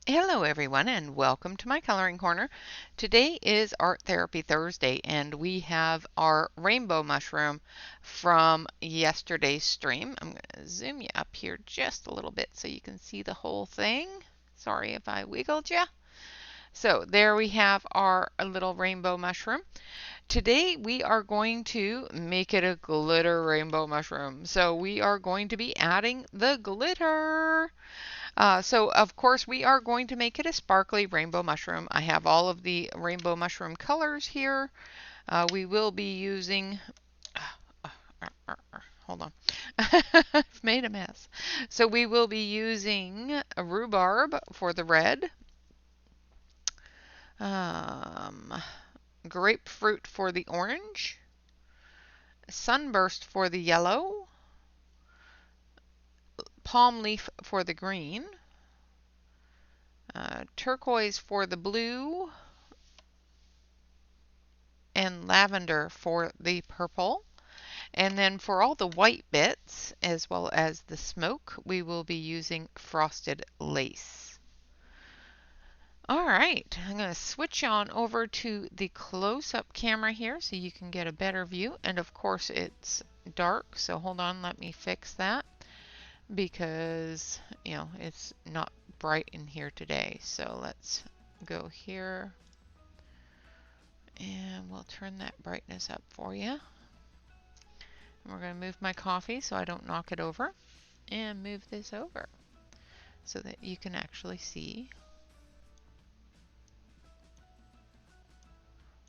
Hello everyone and welcome to my coloring corner. Today is Art Therapy Thursday and we have our rainbow mushroom from yesterday's stream. I'm going to zoom you up here just a little bit so you can see the whole thing. Sorry if I wiggled you. So there we have our little rainbow mushroom. Today we are going to make it a glitter rainbow mushroom. So we are going to be adding the glitter. So of course we are going to make it a sparkly rainbow mushroom. I have all of the rainbow mushroom colors here. We will be using, hold on, I've made a mess. So we will be using a rhubarb for the red, um, grapefruit for the orange, sunburst for the yellow, palm leaf for the green, turquoise for the blue, and lavender for the purple. And then for all the white bits, as well as the smoke, we will be using frosted lace. All right, I'm going to switch on over to the close-up camera here so you can get a better view. And of course it's dark, so hold on, let me fix that because, it's not bright in here today. So let's go here and we'll turn that brightness up for you. We're going to move my coffee so I don't knock it over and move this over so that you can actually see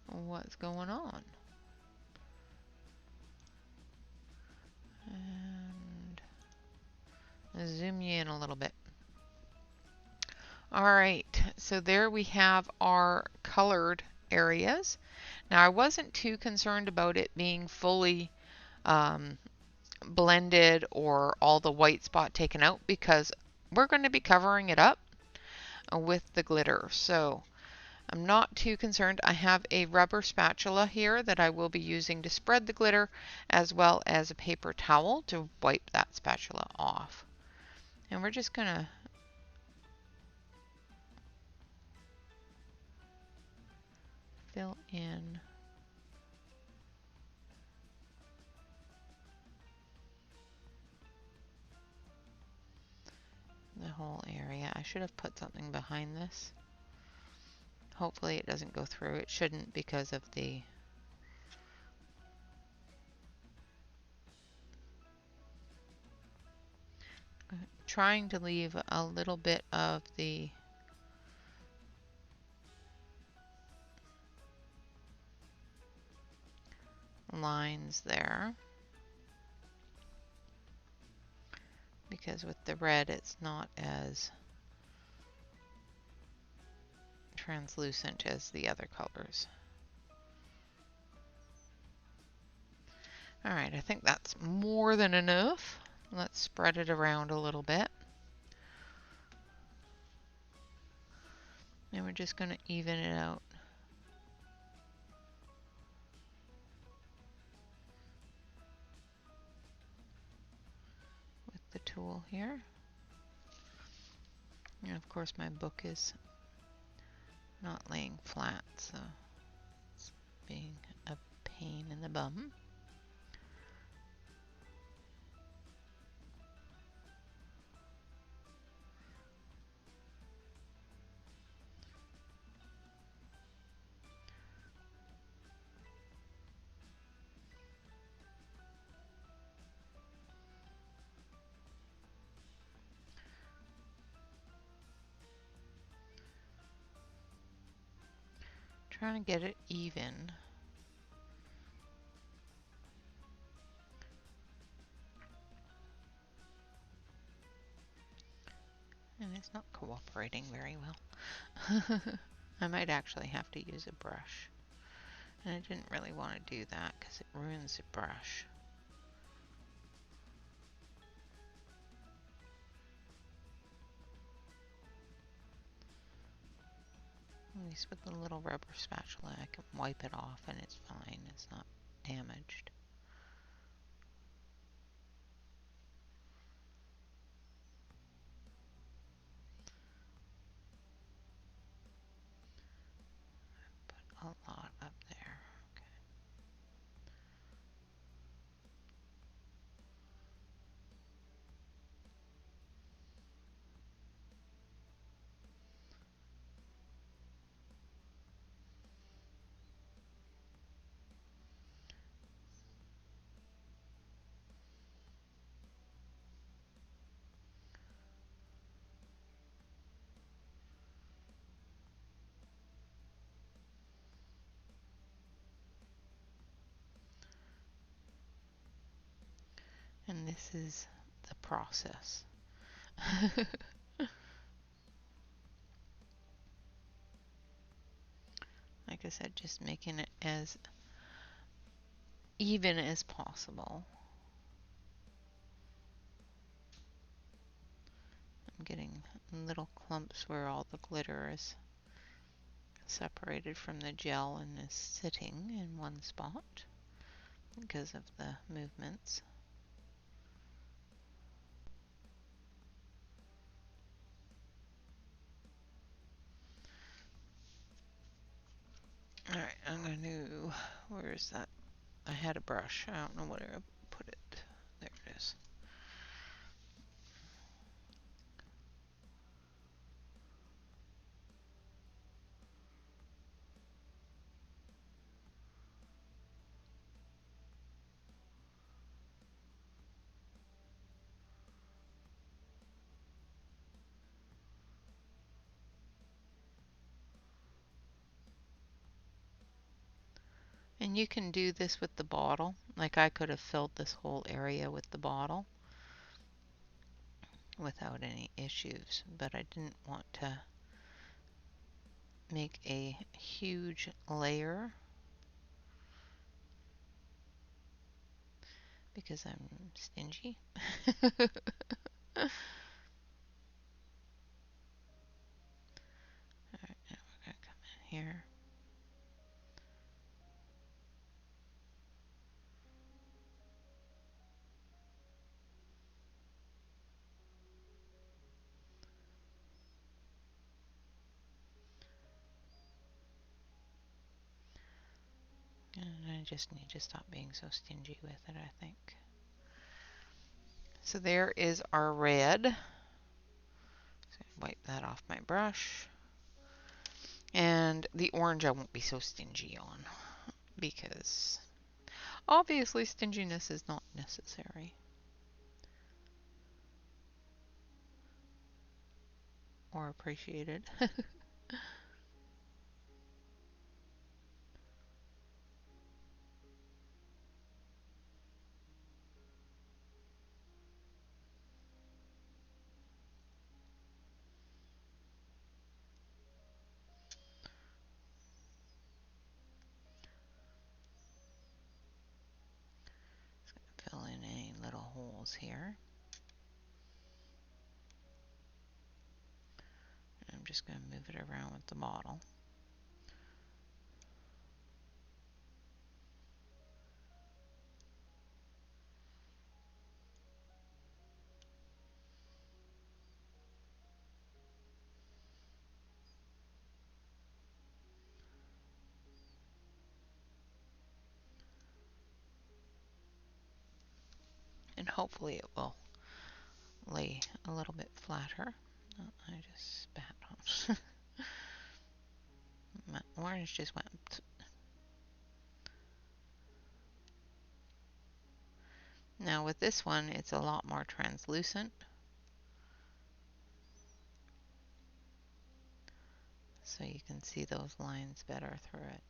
what's going on. And zoom you in a little bit. All right, so there we have our colored areas. Now I wasn't too concerned about it being fully blended or all the white spot taken out because we're going to be covering it up with the glitter. So I'm not too concerned. I have a rubber spatula here that I will be using to spread the glitter, as well as a paper towel to wipe that spatula off. And we're just going to fill in the whole area. I should have put something behind this. Hopefully it doesn't go through. It shouldn't because of the trying to leave a little bit of the lines there because with the red it's not as translucent as the other colors. Alright, I think that's more than enough. Let's spread it around a little bit. And we're just going to even it out. With the tool here. And of course my book is not laying flat, so it's being a pain in the bum. Trying to get it even. And it's not cooperating very well. I might actually have to use a brush. And I didn't really want to do that because it ruins the brush. At least with the little rubber spatula I can wipe it off and it's fine. It's not damaged. This is the process. Like I said, just making it as even as possible. I'm getting little clumps where all the glitter is separated from the gel and is sitting in one spot because of the movements. Alright, I'm going to, where is that? I had a brush. I don't know where I put it. There it is. And you can do this with the bottle. Like I could have filled this whole area with the bottle without any issues, but I didn't want to make a huge layer because I'm stingy. Alright, now we're going to come in here. And I just need to stop being so stingy with it, I think. So there is our red. So wipe that off my brush. And the orange I won't be so stingy on because obviously stinginess is not necessary or appreciated. Fill in any little holes here. I'm just going to move it around with the bottle. And hopefully it will lay a little bit flatter. Oh, I just spat on. My orange just went. Now with this one, it's a lot more translucent. So you can see those lines better through it.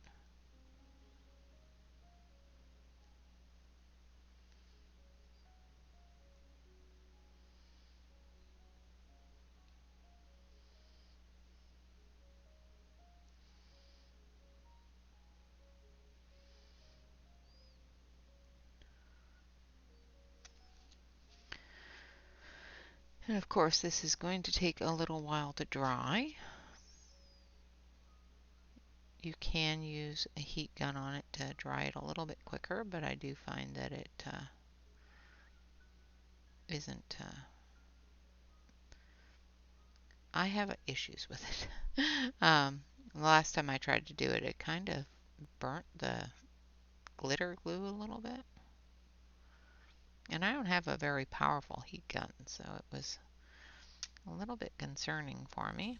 And of course, this is going to take a little while to dry. You can use a heat gun on it to dry it a little bit quicker, but I do find that it isn't. I have issues with it. The last time I tried to do it, it kind of burnt the glitter glue a little bit. And I don't have a very powerful heat gun, so it was a little bit concerning for me.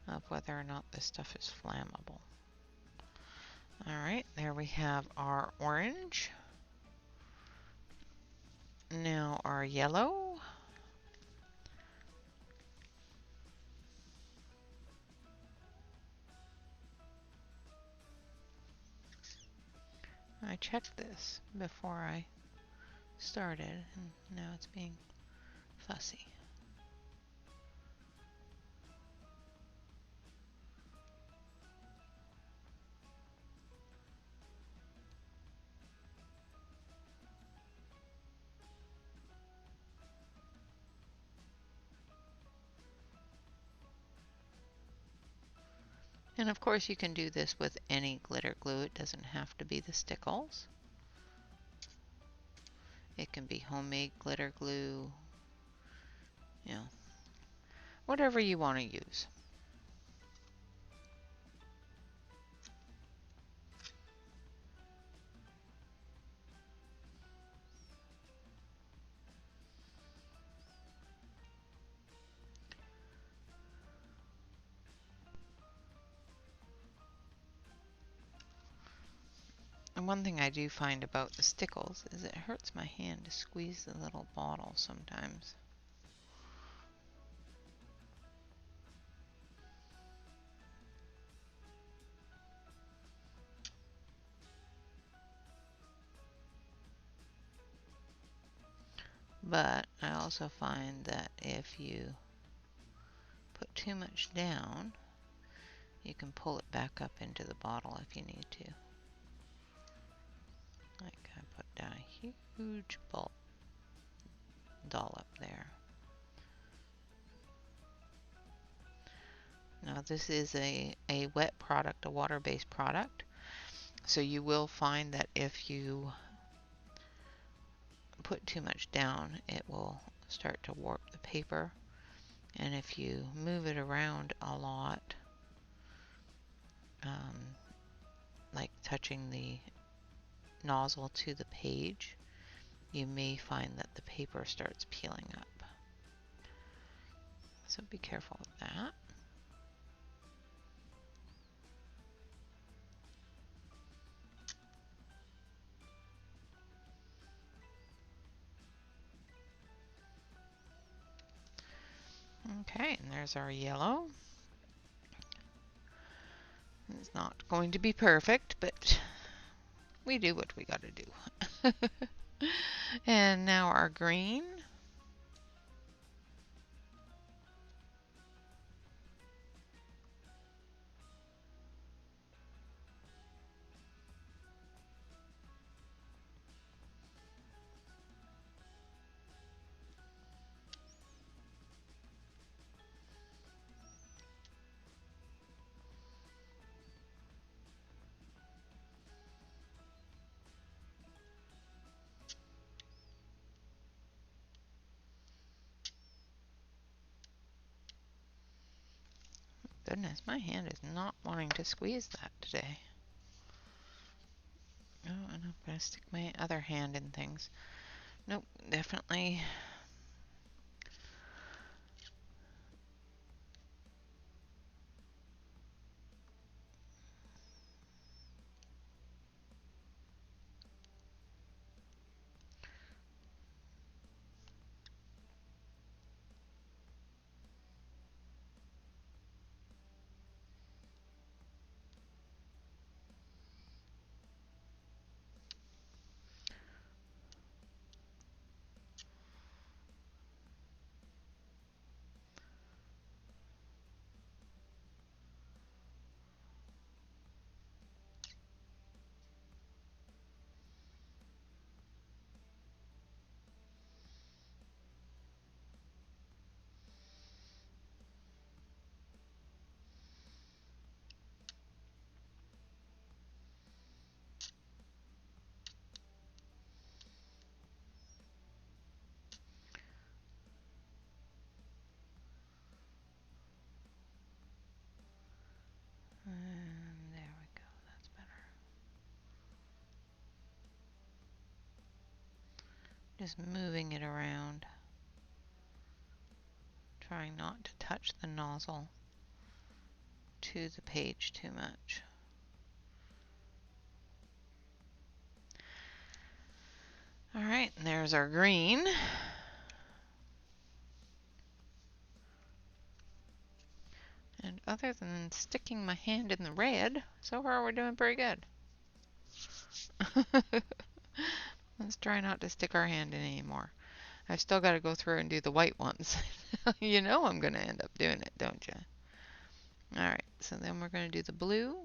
Of whether or not this stuff is flammable. Alright, there we have our orange. Now our yellow. checked this before I started, and now it's being fussy. And of course you can do this with any glitter glue. It doesn't have to be the stickles. It can be homemade glitter glue, you know, whatever you want to use. And one thing I do find about the stickles is it hurts my hand to squeeze the little bottle sometimes. But I also find that if you put too much down, you can pull it back up into the bottle if you need to. Like I put down a huge dollop there. Now this is a wet product, a water-based product. So you will find that if you put too much down, it will start to warp the paper. And if you move it around a lot, like touching the nozzle to the page, you may find that the paper starts peeling up. So be careful with that. Okay, and there's our yellow. It's not going to be perfect, but we do what we gotta do. And now our green. Goodness, my hand is not wanting to squeeze that today. Oh, and I'm going to stick my other hand in things. Nope, definitely. And there we go, that's better. Just moving it around. Trying not to touch the nozzle to the page too much. Alright, and there's our green. And other than sticking my hand in the red, so far we're doing pretty good. Let's try not to stick our hand in anymore. I've still got to go through and do the white ones. You know I'm going to end up doing it, don't you? Alright, so then we're going to do the blue.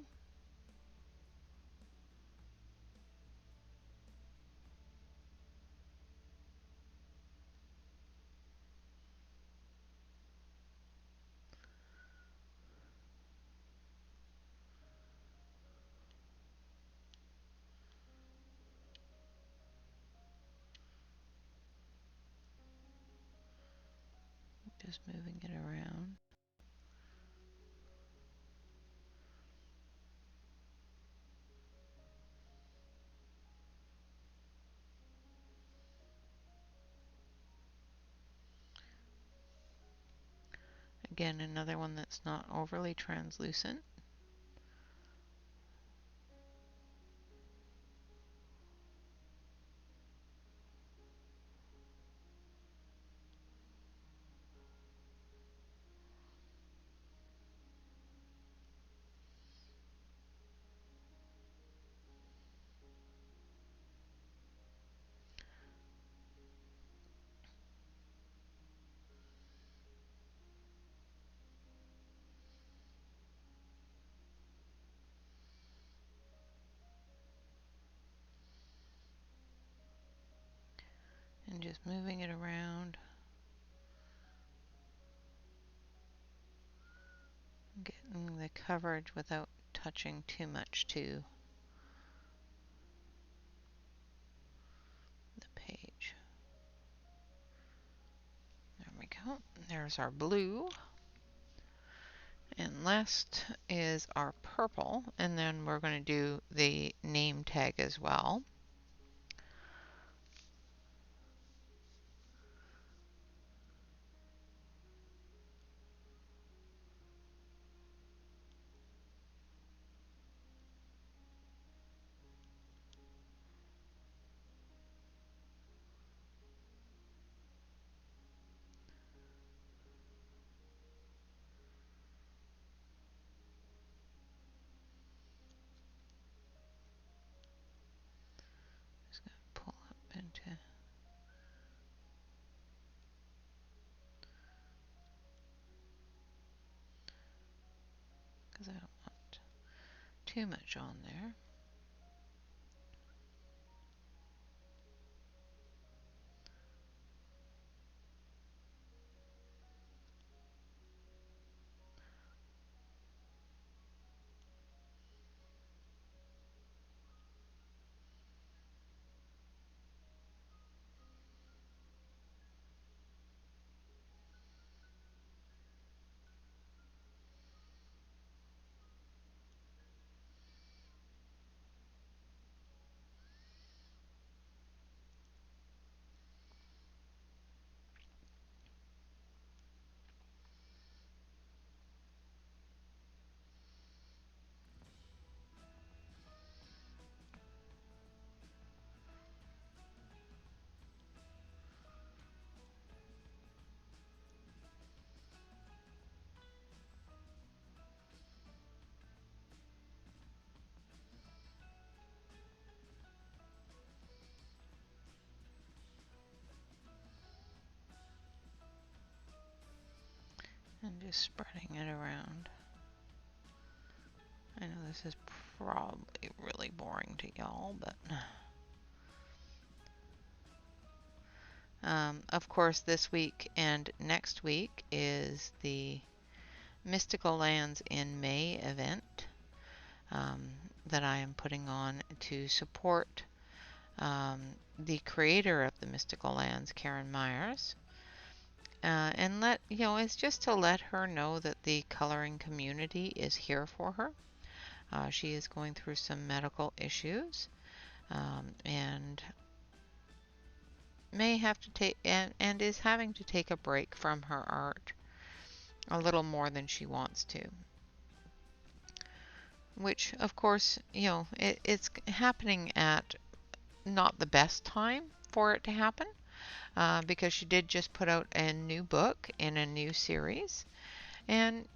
Just moving it around. Again, another one that's not overly translucent. And just moving it around. Getting the coverage without touching too much to the page. There we go. There's our blue. And last is our purple, and then we're going to do the name tag as well. Just going to pull up into, because I don't want too much on there. And just spreading it around. I know this is probably really boring to y'all, but of course this week and next week is the Mystical Lands in May event that I am putting on to support the creator of the Mystical Lands, Karen Myers. And it's just to let her know that the coloring community is here for her. She is going through some medical issues and may have to take and is having to take a break from her art a little more than she wants to. Which, of course, it's happening at not the best time for it to happen because she did just put out a new book in a new series. And,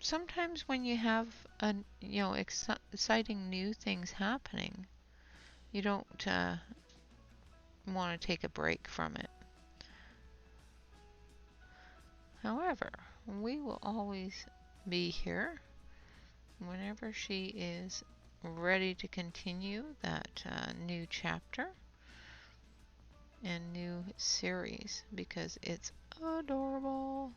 sometimes when you have exciting new things happening, you don't want to take a break from it. However, we will always be here whenever she is ready to continue that new chapter and new series, because it's adorable.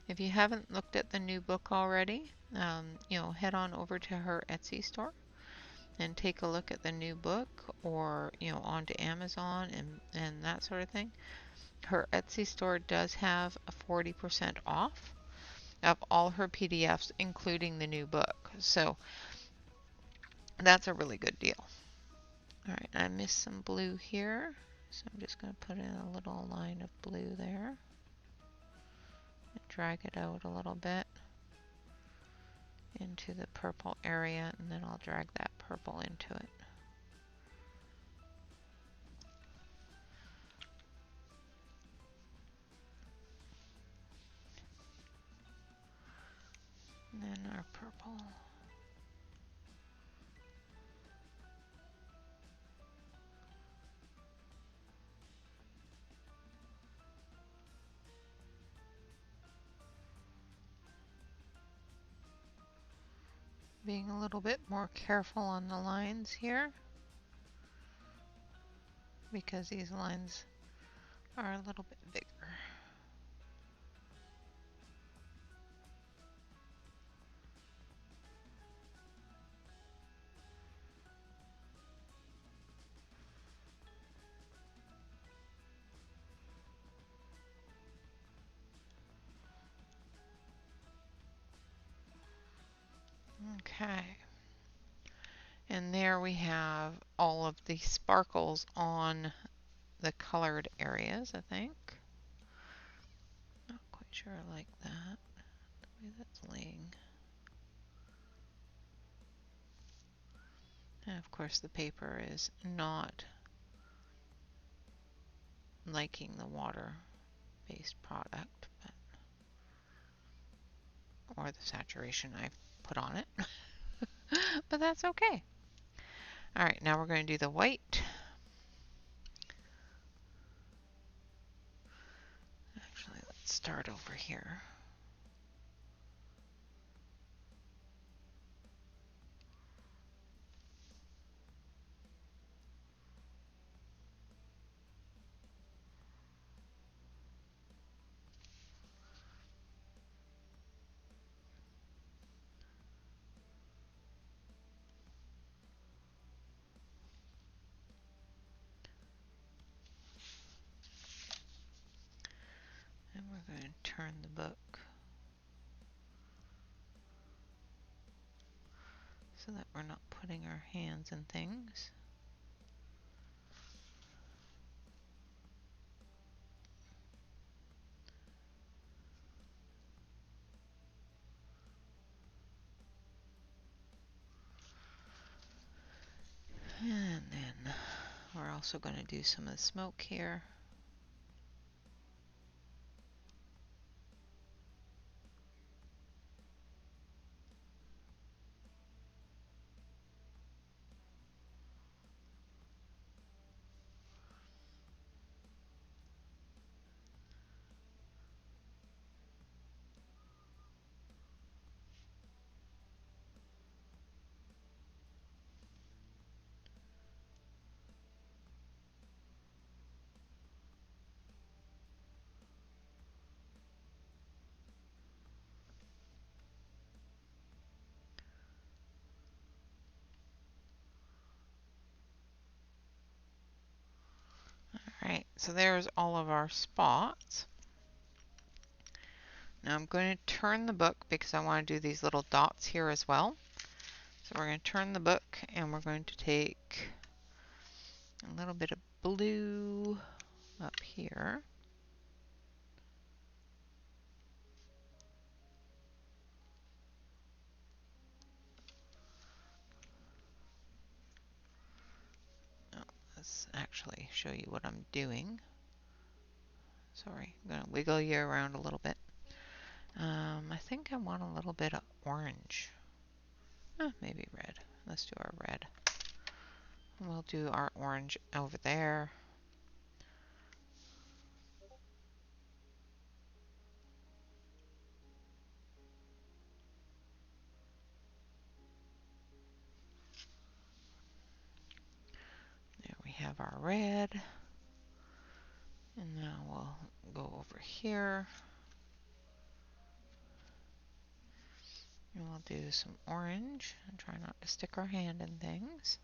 If you haven't looked at the new book already, head on over to her Etsy store and take a look at the new book, or onto Amazon and that sort of thing. Her Etsy store does have a 40% off of all her PDFs, including the new book. So that's a really good deal. All right, I missed some blue here, so I'm just going to put in a little line of blue there and drag it out a little bit into the purple area, and then I'll drag that purple into it. And then our purple. Being a little bit more careful on the lines here, because these lines are a little bit bigger. Okay. And there we have all of the sparkles on the colored areas, I think. Not quite sure I like that, the way that's laying. And of course the paper is not liking the water-based product, or the saturation I've put on it. But that's okay. Alright, now we're going to do the white. Actually, let's start over here. And we're going to turn the book so that we're not putting our hands in things. And then we're also going to do some of the smoke here. Alright, so there's all of our spots. Now I'm going to turn the book because I want to do these little dots here as well. So we're going to turn the book and we're going to take a little bit of blue up here. Oh, let's actually show you what I'm doing. Sorry, I'm going to wiggle you around a little bit. I think I want a little bit of orange. Maybe red. Let's do our red. We'll do our orange over there. There we have our red. And now we'll go over here. And we'll do some orange and try not to stick our hand in things.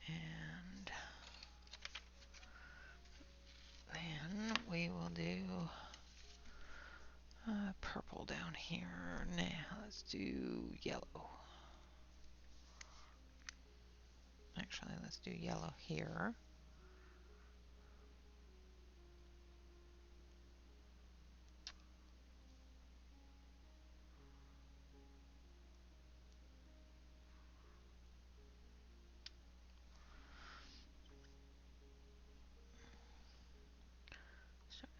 And then we will do purple down here. Now let's do yellow. Actually, let's do yellow here.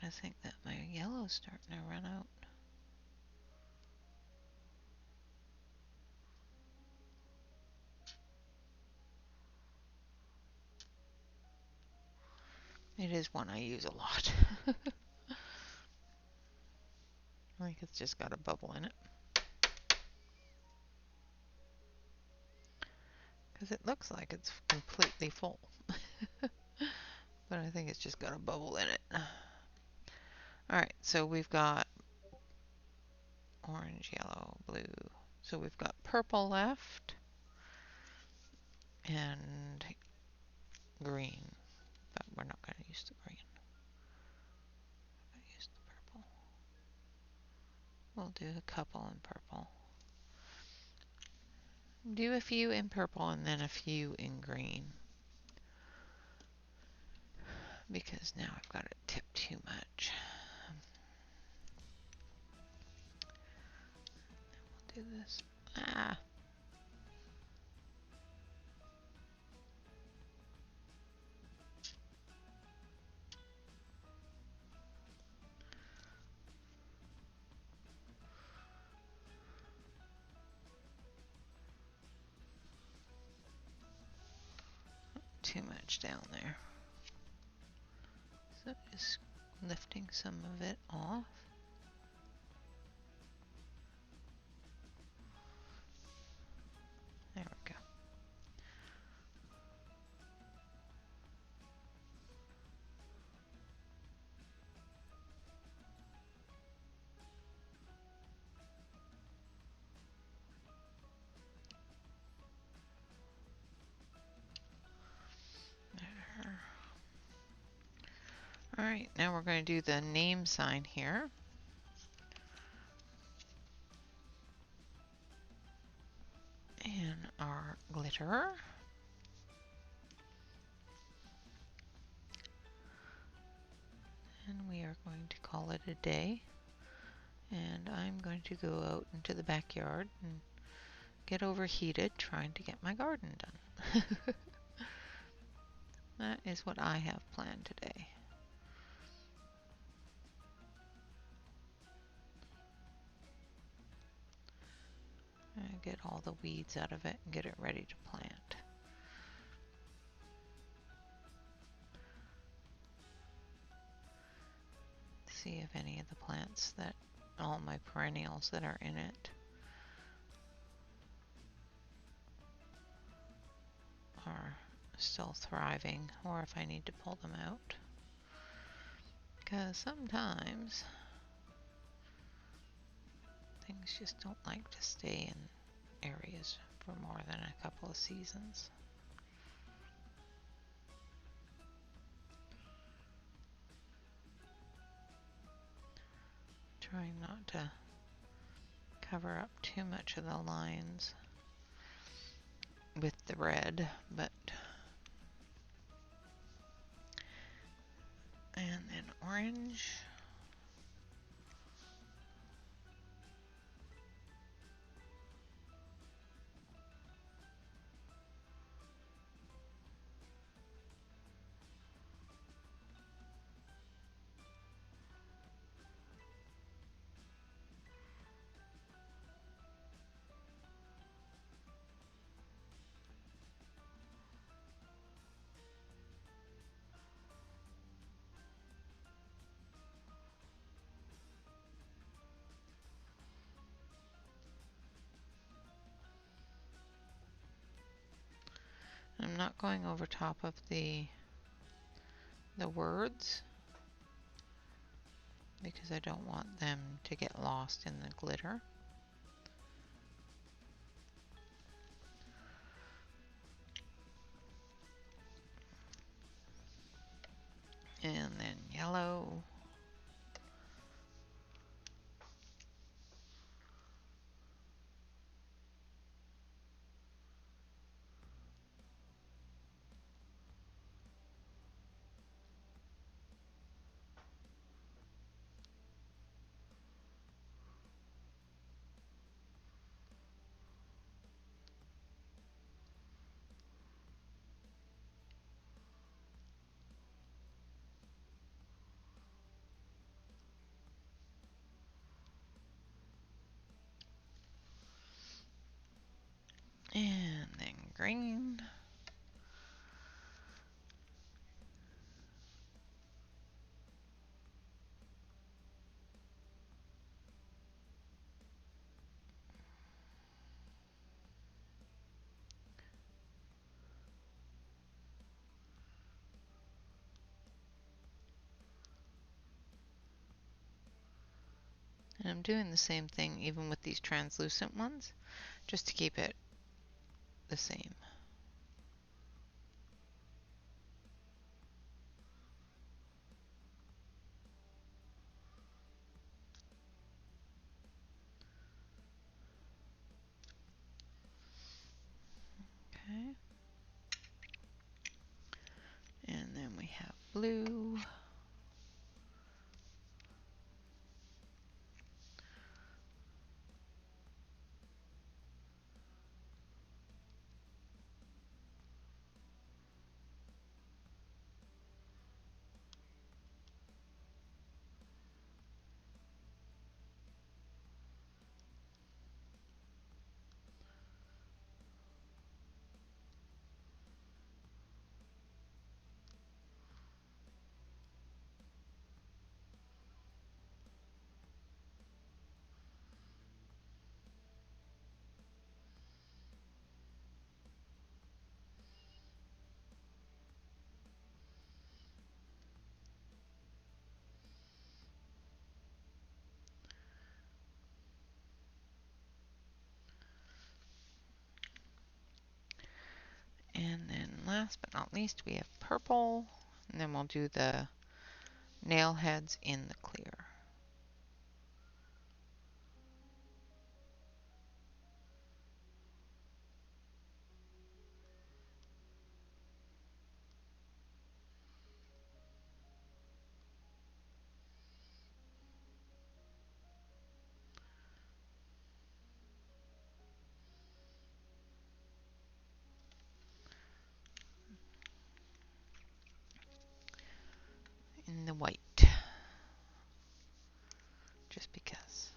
I think that my yellow's starting to run out. It is one I use a lot. I think it's just got a bubble in it. Because it looks like it's completely full. But I think it's just got a bubble in it. Alright, so we've got orange, yellow, blue. So we've got purple left. And green. But we're not going to use the green. We're going to use the purple. We'll do a couple in purple. Do a few in purple and then a few in green. Because now I've got it tipped too much. We'll do this. Too much down there. So just lifting some of it off. There we go. There. Alright, now we're going to do the name sign here. And our glitter. And we are going to call it a day. And I'm going to go out into the backyard and get overheated trying to get my garden done. That is what I have planned today. Get all the weeds out of it and get it ready to plant. See if any of the plants that, all my perennials that are in it, are still thriving, or if I need to pull them out. Because sometimes things just don't like to stay in areas for more than a couple of seasons. Trying not to cover up too much of the lines with the red, but and then orange. I'm not going over top of the words because I don't want them to get lost in the glitter. And then yellow. And then green. And I'm doing the same thing even with these translucent ones, just to keep it the same. Okay. And then we have blue. And then last but not least, we have purple. And then we'll do the nail heads in the clear. In the white, just because.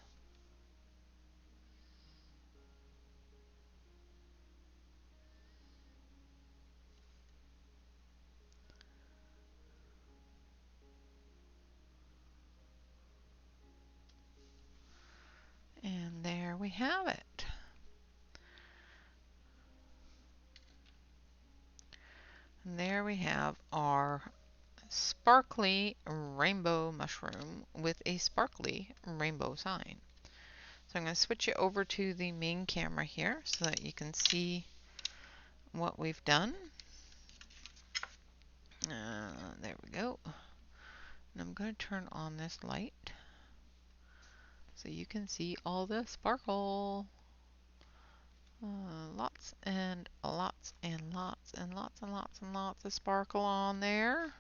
And there we have it. And there we have our sparkly rainbow mushroom with a sparkly rainbow sign. So I'm going to switch it over to the main camera here so that you can see what we've done. There we go. And I'm going to turn on this light so you can see all the sparkle. Lots and lots and lots and lots and lots and lots of sparkle on there.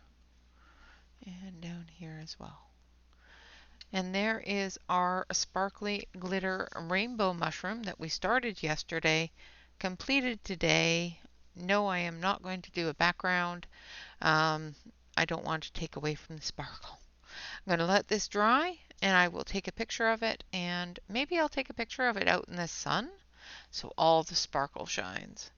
And down here as well. And there is our sparkly glitter rainbow mushroom that we started yesterday, completed today. No, I am not going to do a background. I don't want to take away from the sparkle. I'm going to let this dry and I will take a picture of it, and maybe I'll take a picture of it out in the sun so all the sparkle shines.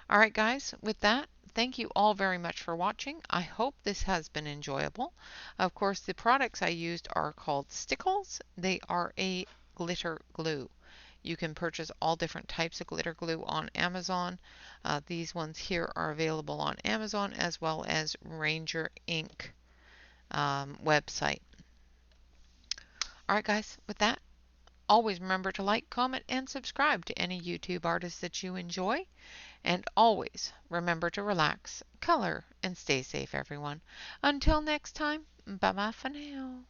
All right, guys, with that, thank you all very much for watching. I hope this has been enjoyable. Of course, the products I used are called Stickles. They are a glitter glue. You can purchase all different types of glitter glue on Amazon. These ones here are available on Amazon as well as Ranger Ink website. Alright guys, with that, always remember to like, comment, and subscribe to any YouTube artists that you enjoy. And always remember to relax, color, and stay safe, everyone. Until next time, bye-bye for now.